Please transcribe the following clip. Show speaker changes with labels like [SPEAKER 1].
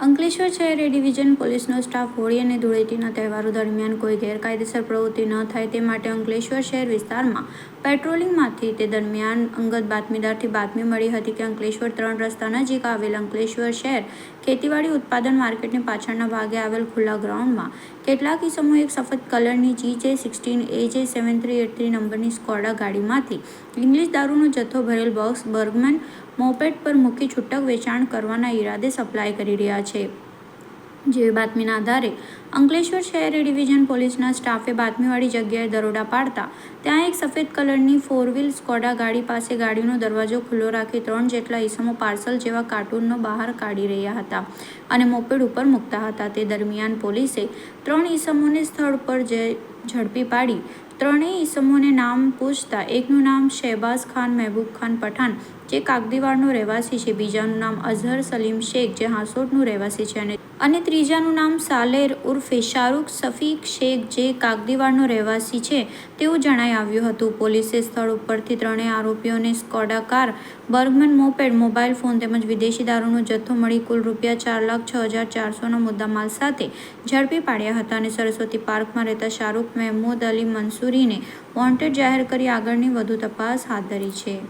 [SPEAKER 1] અંકલેશ્વર શહેર એ ડિવિઝન પોલીસનો સ્ટાફ હોળી અને ધૂળેટીના તહેવારો દરમિયાન કોઈ ગેરકાયદેસર પ્રવૃત્તિ ન થાય તે માટે અંકલેશ્વર શહેર વિસ્તારમાં પેટ્રોલિંગમાંથી તે દરમિયાન અંગત બાતમીદારથી બાતમી મળી હતી કે અંકલેશ્વર 3 રસ્તા નજીક આવેલ અંકલેશ્વર શહેર ખેતીવાડી ઉત્પાદન માર્કેટની પાછળના ભાગે આવેલ ખુલ્લા ગ્રાઉન્ડમાં કેટલાક ઇસમોએ એક સફેદ કલરની GJ16 AJ7383 નંબરની સ્કોડા ગાડીમાંથી ઇંગ્લિશ દારૂનો જથ્થો ભરેલ બોક્સ બર્ગમેન મોપેડ પર મૂકી છૂટક વેચાણ કરવાના ઈરાદે સપ્લાય કરી રહ્યા છે. જેવી બાતમીના આધારે અંકલેશ્વર શહેર ડિવિઝન પોલીસના સ્ટાફે બાતમીવાળી જગ્યાએ દરોડા પાડતા ત્યાં એક સફેદ કલરની 4 વ્હીલ સ્કોડા ગાડી પાસે ગાડીનો દરવાજો ખુલ્લો રાખી 3 જેટલા ઈસમો પાર્સલ જેવા કાર્ટૂનનો બહાર કાઢી રહ્યા હતા અને મોપેડ ઉપર મૂકતા હતા. તે દરમિયાન પોલીસે 3 ઈસમોને સ્થળ પર ઝડપી પાડી ત્રણેય ઈસમોને નામ પૂછતા એકનું નામ શહેબાઝ ખાન મહેબૂબ ખાન પઠાણ જે કાગદીવાડનો રહેવાસી છે, બીજાનું નામ અઝહર સલીમ શેખ જે હાંસોટનું રહેવાસી છે અને ત્રીજાનું નામ સાલેર ઉર્ફે શાહરૂખ સફીક શેખ જે કાગદીવાડનો રહેવાસી છે તેવું જણાઈ આવ્યું હતું. પોલીસે સ્થળ ઉપરથી ત્રણેય આરોપીઓને Skoda car, Burgman moped, mobile phone તેમજ વિદેશી દારૂનો જથ્થો મળી કુલ ₹4,06,400ના મુદ્દામાલ સાથે ઝડપી પાડ્યા હતા અને સરસ્વતી પાર્કમાં રહેતા શાહરૂખ મહેમૂદ અલી મંસૂરીને વોન્ટેડ જાહેર કરી આગળની વધુ તપાસ હાથ ધરી છે.